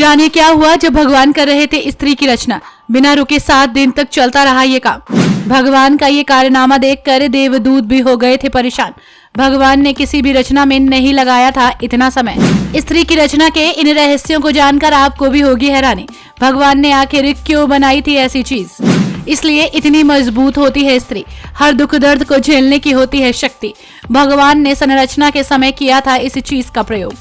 जानिए क्या हुआ जब भगवान कर रहे थे स्त्री की रचना। बिना रुके 7 दिन तक चलता रहा ये काम। भगवान का ये कारनामा देखकर देवदूत भी हो गए थे परेशान। भगवान ने किसी भी रचना में नहीं लगाया था इतना समय। स्त्री की रचना के इन रहस्यों को जानकर आपको भी होगी हैरानी। भगवान ने आखिर क्यों बनाई थी ऐसी चीज? इसलिए इतनी मजबूत होती है स्त्री, हर दुख दर्द को झेलने की होती है शक्ति। भगवान ने संरचना के समय किया था इस चीज का प्रयोग।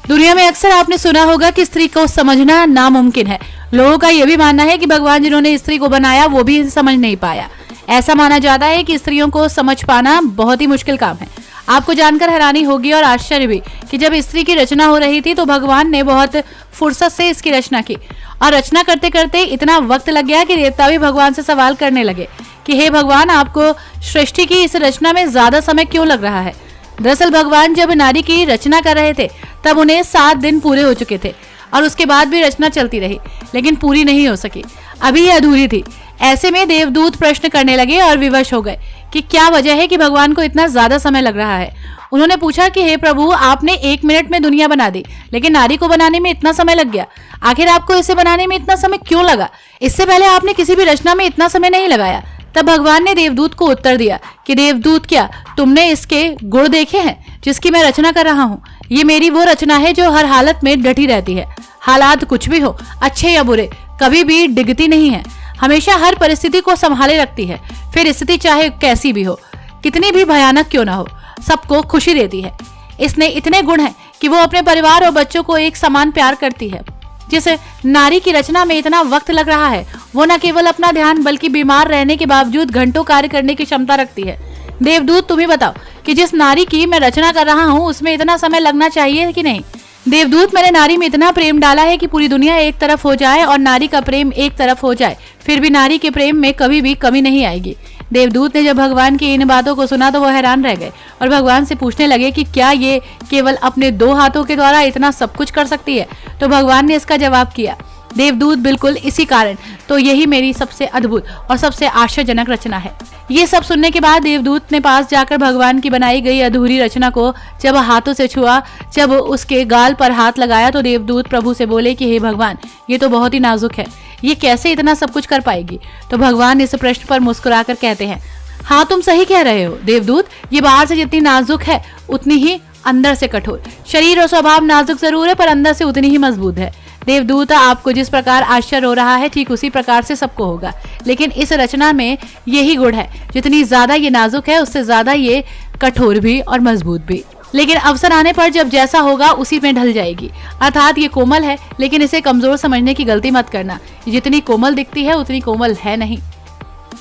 दुनिया में अक्सर आपने सुना होगा कि स्त्री को समझना नामुमकिन है। लोगों का यह भी मानना है कि भगवान जिन्होंने स्त्री को बनाया वो भी समझ नहीं पाया। ऐसा माना जाता है कि स्त्रियों को समझ पाना बहुत ही मुश्किल काम है। आपको जानकर हैरानी होगी और आश्चर्य भी कि जब स्त्री की रचना हो रही थी तो भगवान ने बहुत फुर्सत से इसकी रचना की और रचना करते करते इतना वक्त लग गया कि देवता भी भगवान से सवाल करने लगे कि हे भगवान, आपको सृष्टि की इस रचना में ज्यादा समय क्यों लग रहा है? दरअसल भगवान जब नारी की रचना कर रहे थे तब उन्हें 7 दिन पूरे हो चुके थे और उसके बाद भी रचना चलती रही, लेकिन पूरी नहीं हो सकी, अभी ये अधूरी थी। ऐसे में देवदूत प्रश्न करने लगे और विवश हो गए कि क्या वजह है कि भगवान को इतना ज्यादा समय लग रहा है। उन्होंने पूछा कि हे प्रभु, आपने 1 मिनट में दुनिया बना दी, लेकिन नारी को बनाने में इतना समय लग गया। आखिर आपको इसे बनाने में इतना समय क्यों लगा? इससे पहले आपने किसी भी रचना में इतना समय नहीं लगाया। तब भगवान ने देवदूत को उत्तर दिया कि देवदूत, क्या तुमने इसके गुण देखे हैं जिसकी मैं रचना कर रहा हूँ? ये मेरी वो रचना है जो हर हालत में डटी रहती है। हालात कुछ भी हो, अच्छे या बुरे, कभी भी डिगती नहीं है, हमेशा हर परिस्थिति को संभाले रखती है। फिर स्थिति चाहे कैसी भी हो, कितनी भी भयानक क्यों ना हो, सबको खुशी देती है। इसने इतने गुण हैं कि वो अपने परिवार और बच्चों को एक समान प्यार करती है। जिस नारी की रचना में इतना वक्त लग रहा है वो न केवल अपना ध्यान बल्कि बीमार रहने के बावजूद घंटों कार्य करने की क्षमता रखती है। देवदूत, तुम ही बताओ कि जिस नारी की मैं रचना कर रहा हूँ उसमें इतना समय लगना चाहिए कि नहीं? देवदूत, मैंने नारी में इतना प्रेम डाला है कि पूरी दुनिया एक तरफ हो जाए और नारी का प्रेम एक तरफ हो जाए, फिर भी नारी के प्रेम में कभी भी कमी नहीं आएगी। देवदूत ने जब भगवान की इन बातों को सुना तो वो हैरान रह गए और भगवान से पूछने लगे कि क्या ये केवल अपने 2 हाथों के द्वारा इतना सब कुछ कर सकती है? तो भगवान ने इसका जवाब किया, देवदूत, बिल्कुल इसी कारण तो यही मेरी सबसे अद्भुत और सबसे आश्चर्यजनक रचना है। ये सब सुनने के बाद देवदूत ने पास जाकर भगवान की बनाई गई अधूरी रचना को जब हाथों से छुआ, जब उसके गाल पर हाथ लगाया तो देवदूत प्रभु से बोले कि हे भगवान, ये तो बहुत ही नाजुक है, ये कैसे इतना सब कुछ कर पाएगी? तो भगवान इस प्रश्न पर मुस्कुराकर कहते हैं, हाँ, तुम सही कह रहे हो देवदूत, ये बाहर से जितनी नाजुक है उतनी ही अंदर से कठोर। शरीर और स्वभाव नाजुक जरूर है पर अंदर से उतनी ही मजबूत है। देवदूत, आपको जिस प्रकार आश्चर्य हो रहा है ठीक उसी प्रकार से सबको होगा, लेकिन इस रचना में यही गुण है, जितनी ज्यादा ये नाजुक है उससे ज्यादा ये कठोर भी और मजबूत भी। लेकिन अवसर आने पर जब जैसा होगा उसी में ढल जाएगी। अर्थात ये कोमल है लेकिन इसे कमजोर समझने की गलती मत करना। जितनी कोमल दिखती है उतनी कोमल है नहीं।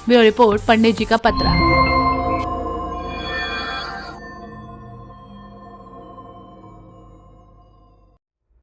ब्यूरो रिपोर्ट, पंडित जी का पत्र।